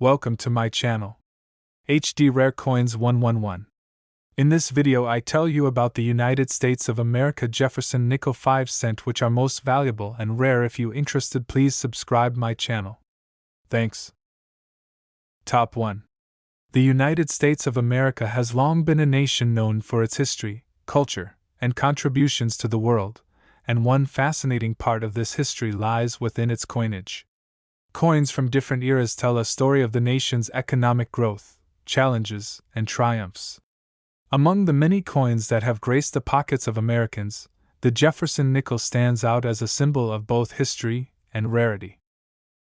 Welcome to my channel. HD Rare Coins 111. In this video I tell you about the United States of America Jefferson nickel 5 cent, which are most valuable and rare. If you interested, please subscribe my channel. Thanks. Top 1. The United States of America has long been a nation known for its history, culture, and contributions to the world, and one fascinating part of this history lies within its coinage. Coins from different eras tell a story of the nation's economic growth, challenges, and triumphs. Among the many coins that have graced the pockets of Americans, the Jefferson nickel stands out as a symbol of both history and rarity.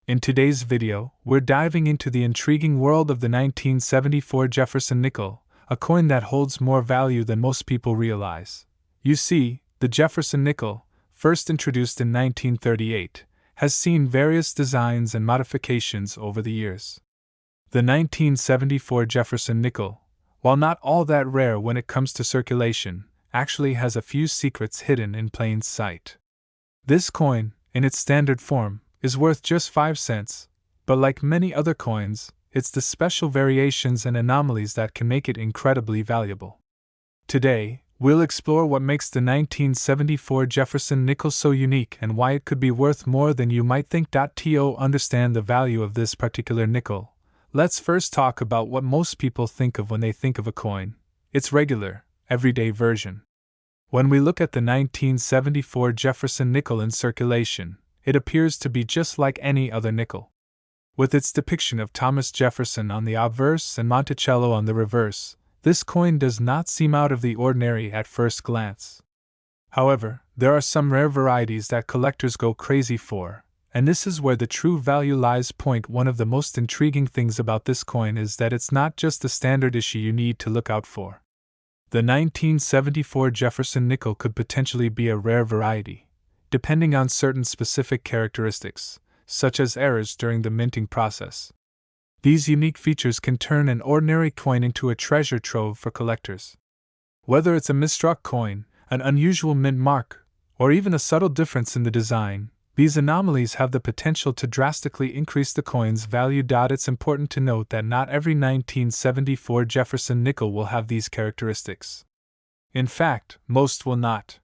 In today's video, we're diving into the intriguing world of the 1974 Jefferson nickel, a coin that holds more value than most people realize. You see, the Jefferson nickel, first introduced in 1938, has seen various designs and modifications over the years. The 1974 Jefferson nickel, while not all that rare when it comes to circulation, actually has a few secrets hidden in plain sight. This coin, in its standard form, is worth just 5 cents, but like many other coins, it's the special variations and anomalies that can make it incredibly valuable. Today, we'll explore what makes the 1974 Jefferson nickel so unique and why it could be worth more than you might think. To understand the value of this particular nickel, let's first talk about what most people think of when they think of a coin: its regular, everyday version. When we look at the 1974 Jefferson nickel in circulation, it appears to be just like any other nickel. With its depiction of Thomas Jefferson on the obverse and Monticello on the reverse, this coin does not seem out of the ordinary at first glance. However, there are some rare varieties that collectors go crazy for, and this is where the true value lies. One of the most intriguing things about this coin is that it's not just the standard issue you need to look out for. The 1974 Jefferson nickel could potentially be a rare variety, depending on certain specific characteristics, such as errors during the minting process. These unique features can turn an ordinary coin into a treasure trove for collectors. Whether it's a misstruck coin, an unusual mint mark, or even a subtle difference in the design, these anomalies have the potential to drastically increase the coin's value. It's important to note that not every 1974 Jefferson nickel will have these characteristics. In fact, most will not.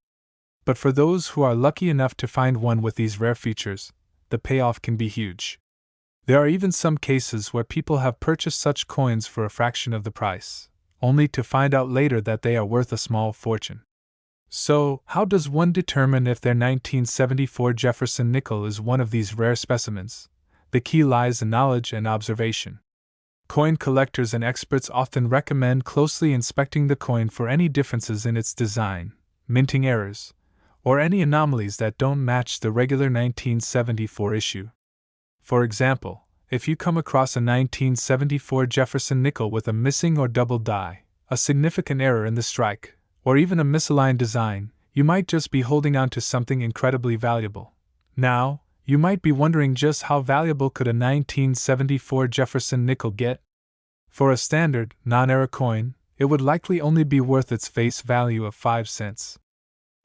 But for those who are lucky enough to find one with these rare features, the payoff can be huge. There are even some cases where people have purchased such coins for a fraction of the price, only to find out later that they are worth a small fortune. So, how does one determine if their 1974 Jefferson nickel is one of these rare specimens? The key lies in knowledge and observation. Coin collectors and experts often recommend closely inspecting the coin for any differences in its design, minting errors, or any anomalies that don't match the regular 1974 issue. For example, if you come across a 1974 Jefferson nickel with a missing or double die, a significant error in the strike, or even a misaligned design, you might just be holding on to something incredibly valuable. Now, you might be wondering, just how valuable could a 1974 Jefferson nickel get? For a standard, non-error coin, it would likely only be worth its face value of 5 cents.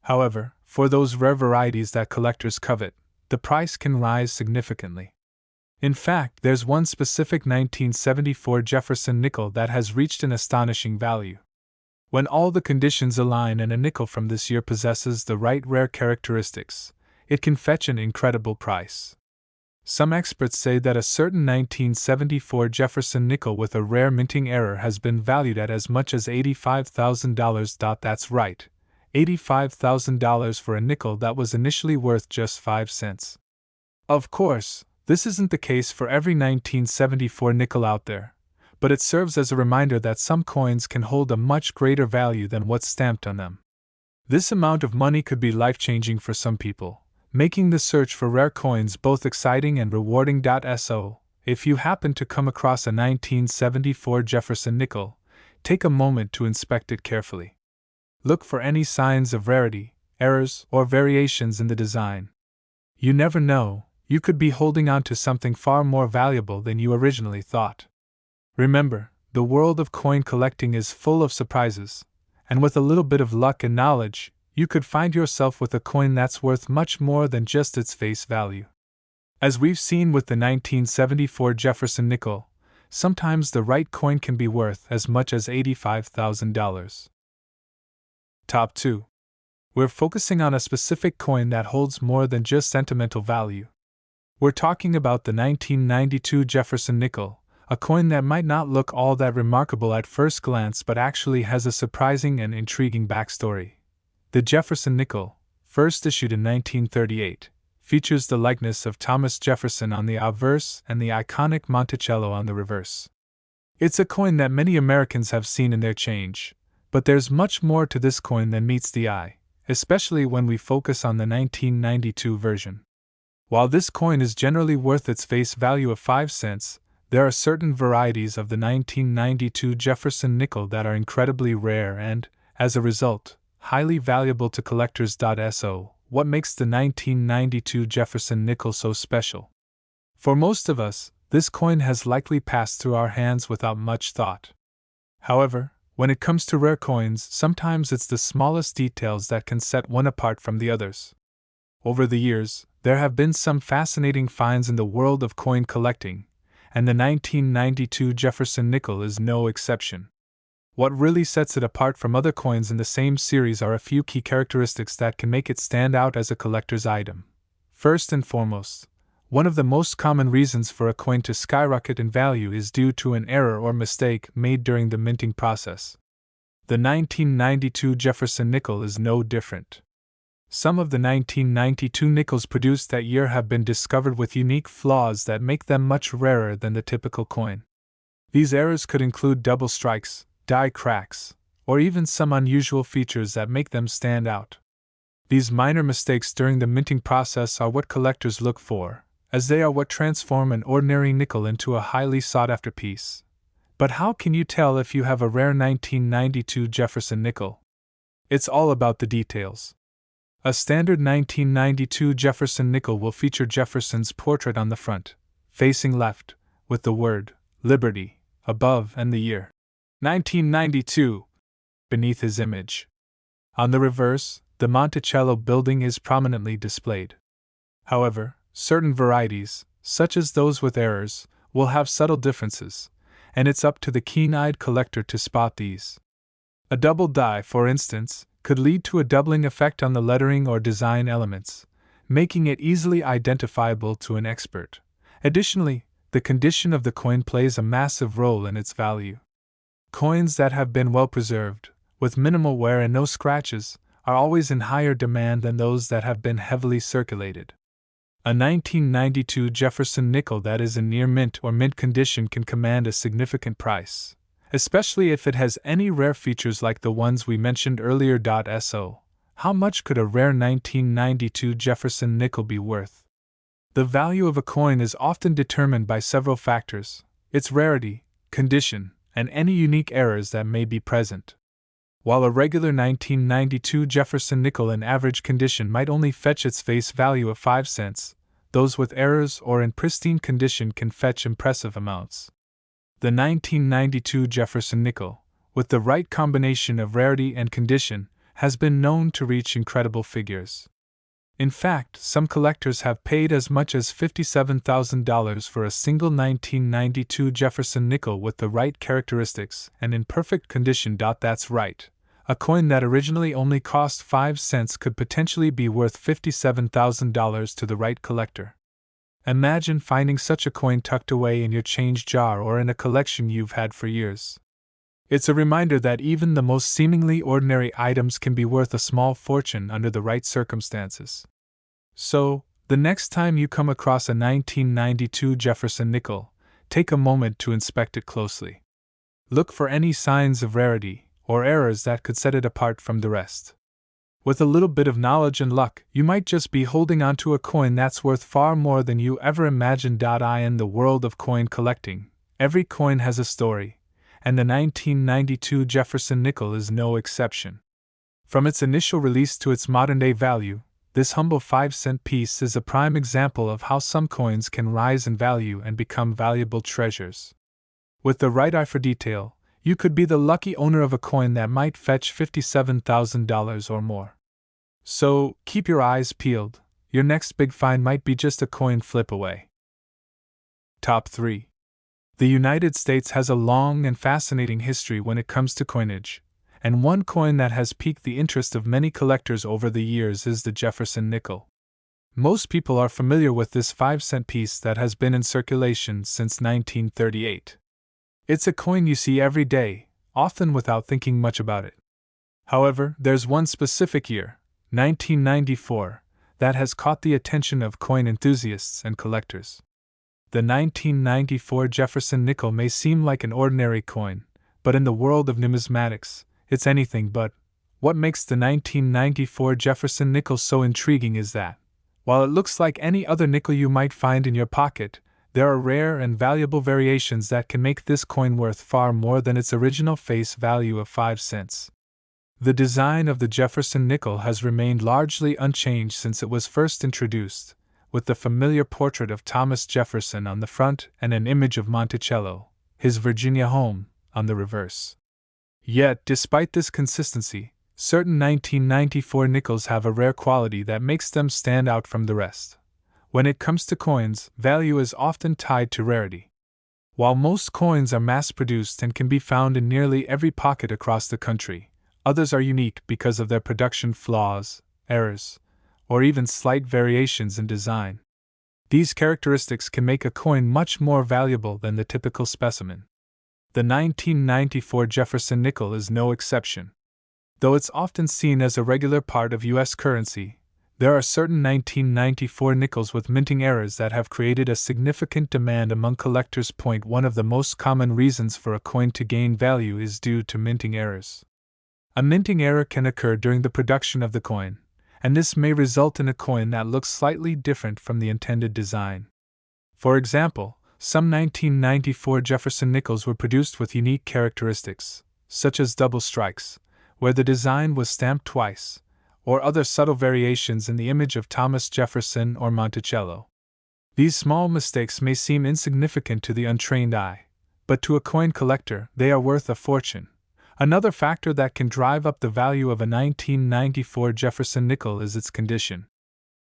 However, for those rare varieties that collectors covet, the price can rise significantly. In fact, there's one specific 1974 Jefferson nickel that has reached an astonishing value. When all the conditions align and a nickel from this year possesses the right rare characteristics, it can fetch an incredible price. Some experts say that a certain 1974 Jefferson nickel with a rare minting error has been valued at as much as $85,000. That's right, $85,000 for a nickel that was initially worth just 5 cents. Of course, this isn't the case for every 1974 nickel out there, but it serves as a reminder that some coins can hold a much greater value than what's stamped on them. This amount of money could be life-changing for some people, making the search for rare coins both exciting and rewarding. So, if you happen to come across a 1974 Jefferson nickel, take a moment to inspect it carefully. Look for any signs of rarity, errors, or variations in the design. You never know, you could be holding on to something far more valuable than you originally thought. Remember, the world of coin collecting is full of surprises, and with a little bit of luck and knowledge, you could find yourself with a coin that's worth much more than just its face value. As we've seen with the 1974 Jefferson nickel, sometimes the right coin can be worth as much as $85,000. Top 2. We're focusing on a specific coin that holds more than just sentimental value. We're talking about the 1992 Jefferson nickel, a coin that might not look all that remarkable at first glance but actually has a surprising and intriguing backstory. The Jefferson nickel, first issued in 1938, features the likeness of Thomas Jefferson on the obverse and the iconic Monticello on the reverse. It's a coin that many Americans have seen in their change, but there's much more to this coin than meets the eye, especially when we focus on the 1992 version. While this coin is generally worth its face value of 5 cents, there are certain varieties of the 1992 Jefferson nickel that are incredibly rare and, as a result, highly valuable to collectors. So, what makes the 1992 Jefferson nickel so special? For most of us, this coin has likely passed through our hands without much thought. However, when it comes to rare coins, sometimes it's the smallest details that can set one apart from the others. Over the years, there have been some fascinating finds in the world of coin collecting, and the 1992 Jefferson nickel is no exception. What really sets it apart from other coins in the same series are a few key characteristics that can make it stand out as a collector's item. First and foremost, one of the most common reasons for a coin to skyrocket in value is due to an error or mistake made during the minting process. The 1992 Jefferson nickel is no different. Some of the 1992 nickels produced that year have been discovered with unique flaws that make them much rarer than the typical coin. These errors could include double strikes, die cracks, or even some unusual features that make them stand out. These minor mistakes during the minting process are what collectors look for, as they are what transform an ordinary nickel into a highly sought-after piece. But how can you tell if you have a rare 1992 Jefferson nickel? It's all about the details. A standard 1992 Jefferson nickel will feature Jefferson's portrait on the front, facing left, with the word Liberty above and the year 1992 beneath his image. On the reverse, the Monticello building is prominently displayed. However, certain varieties, such as those with errors, will have subtle differences, and it's up to the keen-eyed collector to spot these. A double die, for instance, could lead to a doubling effect on the lettering or design elements, making it easily identifiable to an expert. Additionally, the condition of the coin plays a massive role in its value. Coins that have been well preserved, with minimal wear and no scratches, are always in higher demand than those that have been heavily circulated. A 1992 Jefferson nickel that is in near mint or mint condition can command a significant price, especially if it has any rare features like the ones we mentioned earlier. So, how much could a rare 1992 Jefferson nickel be worth? The value of a coin is often determined by several factors: its rarity, condition, and any unique errors that may be present. While a regular 1992 Jefferson nickel in average condition might only fetch its face value of 5 cents, those with errors or in pristine condition can fetch impressive amounts. The 1992 Jefferson nickel, with the right combination of rarity and condition, has been known to reach incredible figures. In fact, some collectors have paid as much as $57,000 for a single 1992 Jefferson nickel with the right characteristics and in perfect condition. That's right. A coin that originally only cost 5 cents could potentially be worth $57,000 to the right collector. Imagine finding such a coin tucked away in your change jar or in a collection you've had for years. It's a reminder that even the most seemingly ordinary items can be worth a small fortune under the right circumstances. So, the next time you come across a 1992 Jefferson nickel, take a moment to inspect it closely. Look for any signs of rarity or errors that could set it apart from the rest. With a little bit of knowledge and luck, you might just be holding onto a coin that's worth far more than you ever imagined. In the world of coin collecting, every coin has a story, and the 1992 Jefferson nickel is no exception. From its initial release to its modern-day value, this humble 5-cent piece is a prime example of how some coins can rise in value and become valuable treasures. With the right eye for detail, you could be the lucky owner of a coin that might fetch $57,000 or more. So, keep your eyes peeled. Your next big find might be just a coin flip away. Top 3. The United States has a long and fascinating history when it comes to coinage, and one coin that has piqued the interest of many collectors over the years is the Jefferson nickel. Most people are familiar with this 5-cent piece that has been in circulation since 1938. It's a coin you see every day, often without thinking much about it. However, there's one specific year, 1994, that has caught the attention of coin enthusiasts and collectors. The 1994 Jefferson nickel may seem like an ordinary coin, but in the world of numismatics, it's anything but. What makes the 1994 Jefferson nickel so intriguing is that, while it looks like any other nickel you might find in your pocket, there are rare and valuable variations that can make this coin worth far more than its original face value of 5 cents. The design of the Jefferson nickel has remained largely unchanged since it was first introduced, with the familiar portrait of Thomas Jefferson on the front and an image of Monticello, his Virginia home, on the reverse. Yet, despite this consistency, certain 1994 nickels have a rare quality that makes them stand out from the rest. When it comes to coins, value is often tied to rarity. While most coins are mass-produced and can be found in nearly every pocket across the country, others are unique because of their production flaws, errors, or even slight variations in design. These characteristics can make a coin much more valuable than the typical specimen. The 1994 Jefferson nickel is no exception. Though it's often seen as a regular part of U.S. currency, there are certain 1994 nickels with minting errors that have created a significant demand among collectors. One of the most common reasons for a coin to gain value is due to minting errors. A minting error can occur during the production of the coin, and this may result in a coin that looks slightly different from the intended design. For example, some 1994 Jefferson nickels were produced with unique characteristics, such as double strikes, where the design was stamped twice, or other subtle variations in the image of Thomas Jefferson or Monticello. These small mistakes may seem insignificant to the untrained eye, but to a coin collector, they are worth a fortune. Another factor that can drive up the value of a 1994 Jefferson nickel is its condition.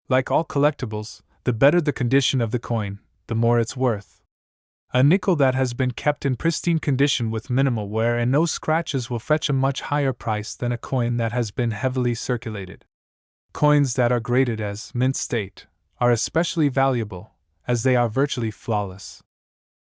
Like all collectibles, the better the condition of the coin, the more it's worth. A nickel that has been kept in pristine condition with minimal wear and no scratches will fetch a much higher price than a coin that has been heavily circulated. Coins that are graded as mint state are especially valuable, as they are virtually flawless.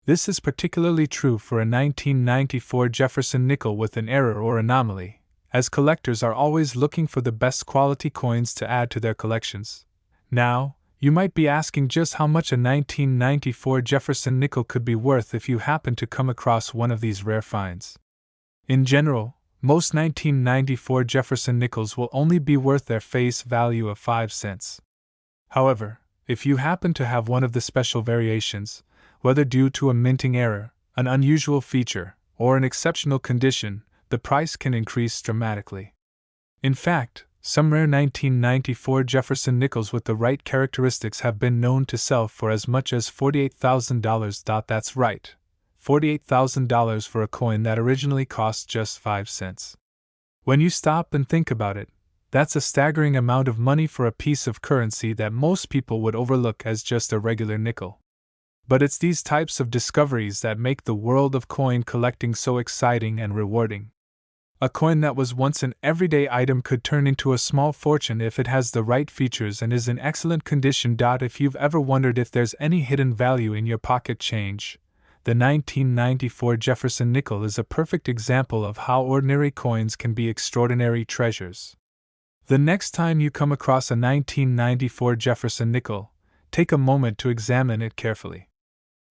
This is particularly true for a 1994 Jefferson nickel with an error or anomaly, as collectors are always looking for the best quality coins to add to their collections. Now, you might be asking just how much a 1994 Jefferson nickel could be worth if you happen to come across one of these rare finds. In general, most 1994 Jefferson nickels will only be worth their face value of 5 cents. However, if you happen to have one of the special variations, whether due to a minting error, an unusual feature, or an exceptional condition, the price can increase dramatically. In fact, some rare 1994 Jefferson nickels with the right characteristics have been known to sell for as much as $48,000. That's right, $48,000 for a coin that originally cost just 5 cents. When you stop and think about it, that's a staggering amount of money for a piece of currency that most people would overlook as just a regular nickel. But it's these types of discoveries that make the world of coin collecting so exciting and rewarding. A coin that was once an everyday item could turn into a small fortune if it has the right features and is in excellent condition. If you've ever wondered if there's any hidden value in your pocket change, the 1994 Jefferson nickel is a perfect example of how ordinary coins can be extraordinary treasures. The next time you come across a 1994 Jefferson nickel, take a moment to examine it carefully.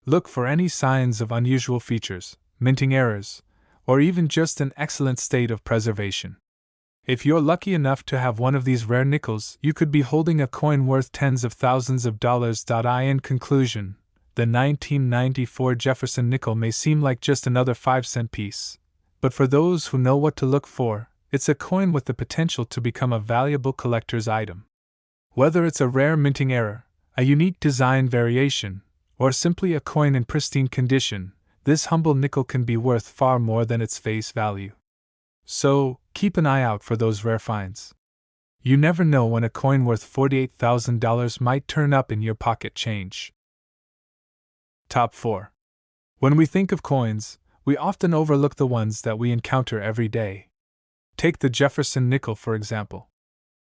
Look for any signs of unusual features, minting errors, or even just an excellent state of preservation. If you're lucky enough to have one of these rare nickels, you could be holding a coin worth tens of thousands of dollars. In conclusion, the 1994 Jefferson nickel may seem like just another 5-cent piece, but for those who know what to look for, it's a coin with the potential to become a valuable collector's item. Whether it's a rare minting error, a unique design variation, or simply a coin in pristine condition, this humble nickel can be worth far more than its face value. So, keep an eye out for those rare finds. You never know when a coin worth $48,000 might turn up in your pocket change. Top 4. When we think of coins, we often overlook the ones that we encounter every day. Take the Jefferson nickel, for example.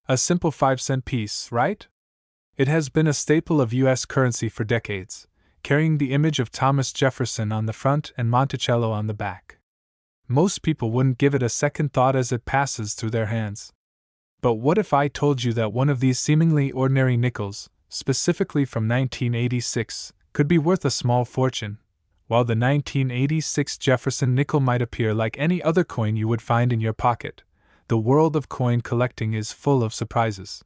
A simple 5-cent piece, right? It has been a staple of U.S. currency for decades, carrying the image of Thomas Jefferson on the front and Monticello on the back. Most people wouldn't give it a second thought as it passes through their hands. But what if I told you that one of these seemingly ordinary nickels, specifically from 1986, could be worth a small fortune, while the 1986 Jefferson nickel might appear like any other coin you would find in your pocket? The world of coin collecting is full of surprises.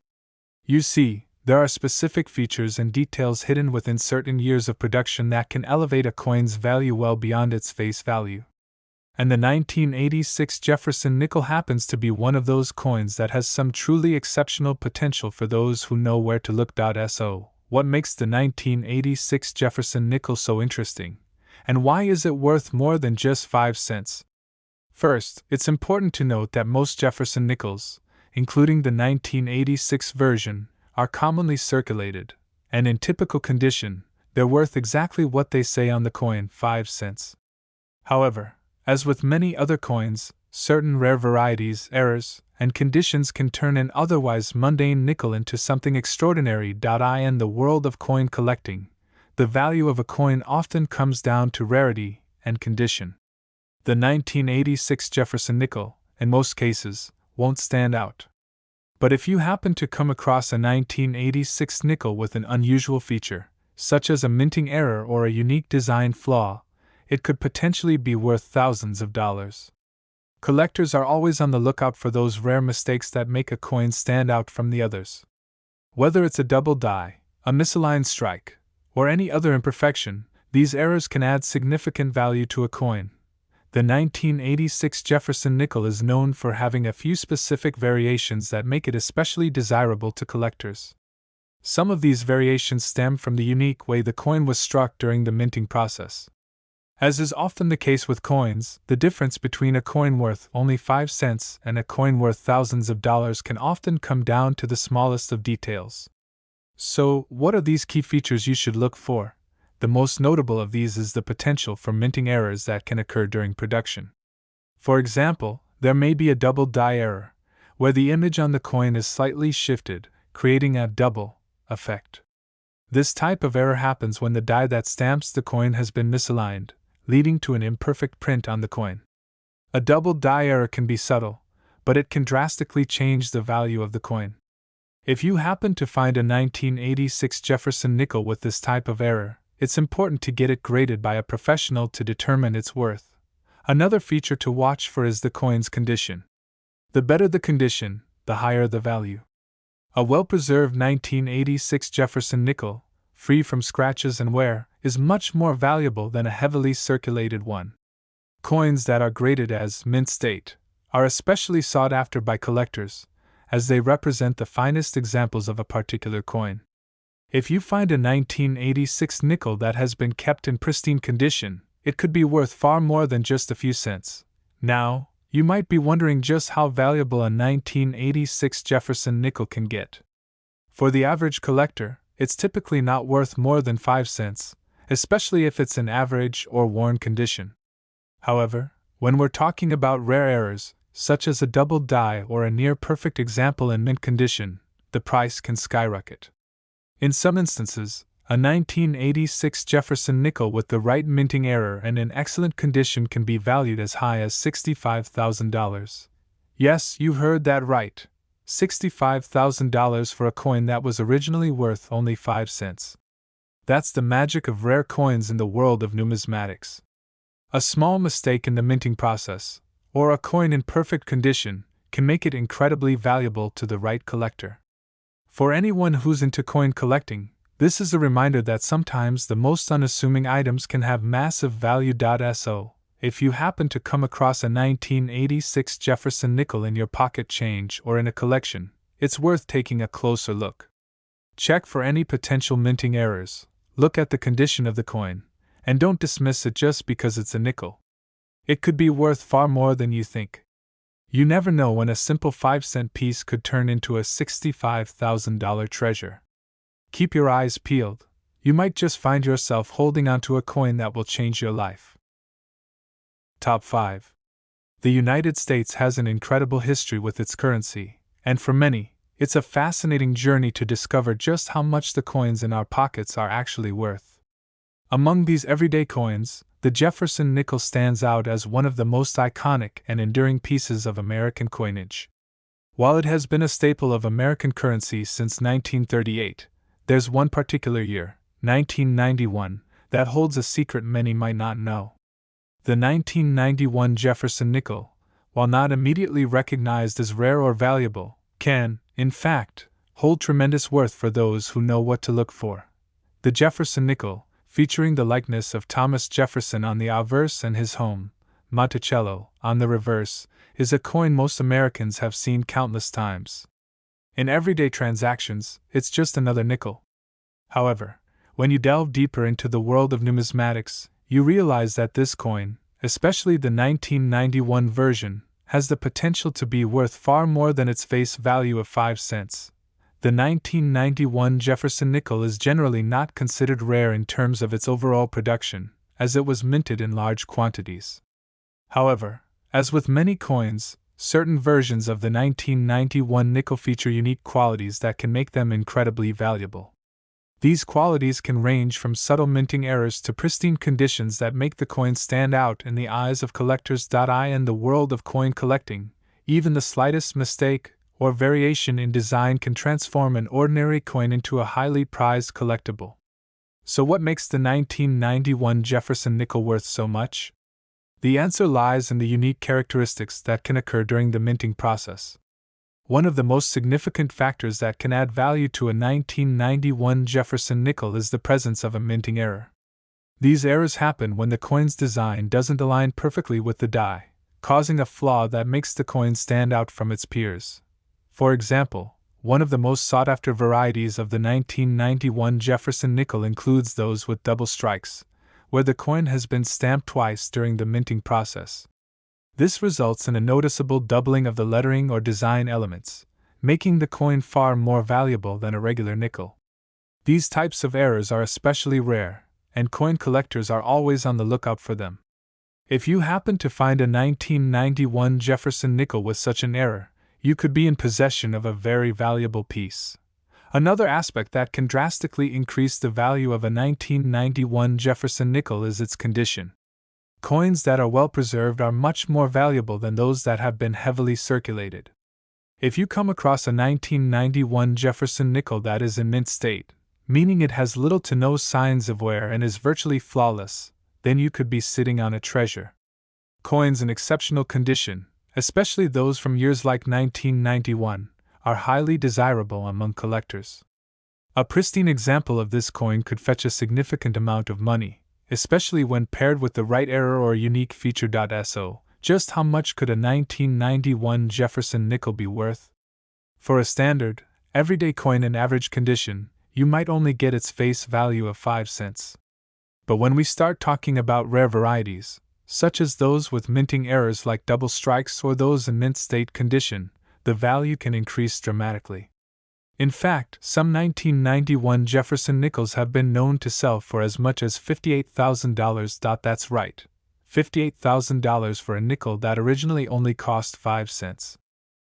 You see, there are specific features and details hidden within certain years of production that can elevate a coin's value well beyond its face value. And the 1986 Jefferson nickel happens to be one of those coins that has some truly exceptional potential for those who know where to look. So, what makes the 1986 Jefferson nickel so interesting? And why is it worth more than just 5 cents? First, it's important to note that most Jefferson nickels, including the 1986 version, are commonly circulated, and in typical condition, they're worth exactly what they say on the coin, 5 cents. However, as with many other coins, certain rare varieties, errors, and conditions can turn an otherwise mundane nickel into something extraordinary. In the world of coin collecting, the value of a coin often comes down to rarity and condition. The 1986 Jefferson nickel, in most cases, won't stand out. But if you happen to come across a 1986 nickel with an unusual feature, such as a minting error or a unique design flaw, it could potentially be worth thousands of dollars. Collectors are always on the lookout for those rare mistakes that make a coin stand out from the others. Whether it's a double die, a misaligned strike, or any other imperfection, these errors can add significant value to a coin. The 1986 Jefferson nickel is known for having a few specific variations that make it especially desirable to collectors. Some of these variations stem from the unique way the coin was struck during the minting process. As is often the case with coins, the difference between a coin worth only 5 cents and a coin worth thousands of dollars can often come down to the smallest of details. So, what are these key features you should look for? The most notable of these is the potential for minting errors that can occur during production. For example, there may be a double die error, where the image on the coin is slightly shifted, creating a double effect. This type of error happens when the die that stamps the coin has been misaligned, leading to an imperfect print on the coin. A double die error can be subtle, but it can drastically change the value of the coin. If you happen to find a 1986 Jefferson nickel with this type of error, it's important to get it graded by a professional to determine its worth. Another feature to watch for is the coin's condition. The better the condition, the higher the value. A well-preserved 1986 Jefferson nickel, free from scratches and wear, is much more valuable than a heavily circulated one. Coins that are graded as mint state are especially sought after by collectors, as they represent the finest examples of a particular coin. If you find a 1986 nickel that has been kept in pristine condition, it could be worth far more than just a few cents. Now, you might be wondering just how valuable a 1986 Jefferson nickel can get. For the average collector, it's typically not worth more than 5 cents, especially if it's in average or worn condition. However, when we're talking about rare errors, such as a double die or a near-perfect example in mint condition, the price can skyrocket. In some instances, a 1986 Jefferson nickel with the right minting error and in excellent condition can be valued as high as $65,000. Yes, you heard that right. $65,000 for a coin that was originally worth only 5 cents. That's the magic of rare coins in the world of numismatics. A small mistake in the minting process, or a coin in perfect condition, can make it incredibly valuable to the right collector. For anyone who's into coin collecting, this is a reminder that sometimes the most unassuming items can have massive value. So, if you happen to come across a 1986 Jefferson nickel in your pocket change or in a collection, it's worth taking a closer look. Check for any potential minting errors, look at the condition of the coin, and don't dismiss it just because it's a nickel. It could be worth far more than you think. You never know when a simple 5-cent piece could turn into a $65,000 treasure. Keep your eyes peeled. you might just find yourself holding onto a coin that will change your life. Top 5. The United States has an incredible history with its currency, and for many, it's a fascinating journey to discover just how much the coins in our pockets are actually worth. Among these everyday coins, the Jefferson nickel stands out as one of the most iconic and enduring pieces of American coinage. While it has been a staple of American currency since 1938, there's one particular year, 1991, that holds a secret many might not know. The 1991 Jefferson nickel, while not immediately recognized as rare or valuable, can, in fact, hold tremendous worth for those who know what to look for. The Jefferson nickel, featuring the likeness of Thomas Jefferson on the obverse and his home, Monticello, on the reverse, is a coin most Americans have seen countless times. In everyday transactions, it's just another nickel. However, when you delve deeper into the world of numismatics, you realize that this coin, especially the 1991 version, has the potential to be worth far more than its face value of 5 cents. The 1991 Jefferson nickel is generally not considered rare in terms of its overall production, as it was minted in large quantities. However, as with many coins, certain versions of the 1991 nickel feature unique qualities that can make them incredibly valuable. These qualities can range from subtle minting errors to pristine conditions that make the coin stand out in the eyes of collectors. In the world of coin collecting, even the slightest mistake or variation in design can transform an ordinary coin into a highly prized collectible. So what makes the 1991 Jefferson nickel worth so much? The answer lies in the unique characteristics that can occur during the minting process. One of the most significant factors that can add value to a 1991 Jefferson nickel is the presence of a minting error. These errors happen when the coin's design doesn't align perfectly with the die, causing a flaw that makes the coin stand out from its peers. For example, one of the most sought-after varieties of the 1991 Jefferson nickel includes those with double strikes, where the coin has been stamped twice during the minting process. This results in a noticeable doubling of the lettering or design elements, making the coin far more valuable than a regular nickel. These types of errors are especially rare, and coin collectors are always on the lookout for them. If you happen to find a 1991 Jefferson nickel with such an error, you could be in possession of a very valuable piece. Another aspect that can drastically increase the value of a 1991 Jefferson nickel is its condition. Coins that are well preserved are much more valuable than those that have been heavily circulated. If you come across a 1991 Jefferson nickel that is in mint state, meaning it has little to no signs of wear and is virtually flawless, then you could be sitting on a treasure. Coins in exceptional condition, especially those from years like 1991, are highly desirable among collectors. A pristine example of this coin could fetch a significant amount of money, especially when paired with the right error or unique feature. So, just how much could a 1991 Jefferson nickel be worth? For a standard, everyday coin in average condition, you might only get its face value of 5 cents. But when we start talking about rare varieties, such as those with minting errors like double strikes or those in mint state condition, the value can increase dramatically. In fact, some 1991 Jefferson nickels have been known to sell for as much as $58,000. That's right, $58,000 for a nickel that originally only cost 5 cents.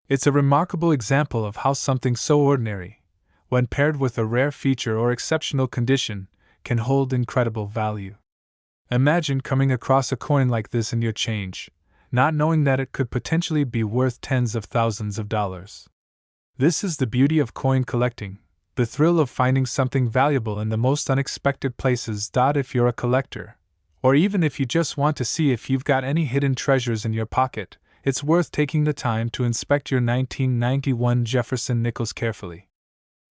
It's a remarkable example of how something so ordinary, when paired with a rare feature or exceptional condition, can hold incredible value. Imagine coming across a coin like this in your change, not knowing that it could potentially be worth tens of thousands of dollars. This is the beauty of coin collecting, the thrill of finding something valuable in the most unexpected places. If you're a collector, or even if you just want to see if you've got any hidden treasures in your pocket, it's worth taking the time to inspect your 1991 Jefferson nickels carefully.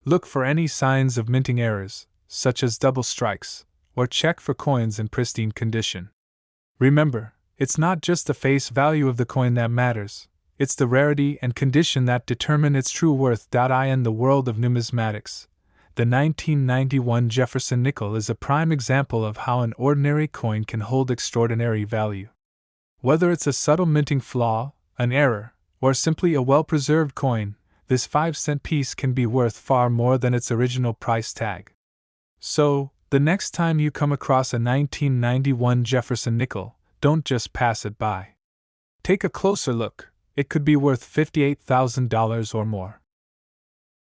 Look for any signs of minting errors, such as double strikes, or check for coins in pristine condition. Remember, it's not just the face value of the coin that matters. It's the rarity and condition that determine its true worth. In the world of numismatics, the 1991 Jefferson nickel is a prime example of how an ordinary coin can hold extraordinary value. Whether it's a subtle minting flaw, an error, or simply a well-preserved coin, this 5-cent piece can be worth far more than its original price tag. So, The next time you come across a 1991 Jefferson nickel, don't just pass it by. Take a closer look, it could be worth $58,000 or more.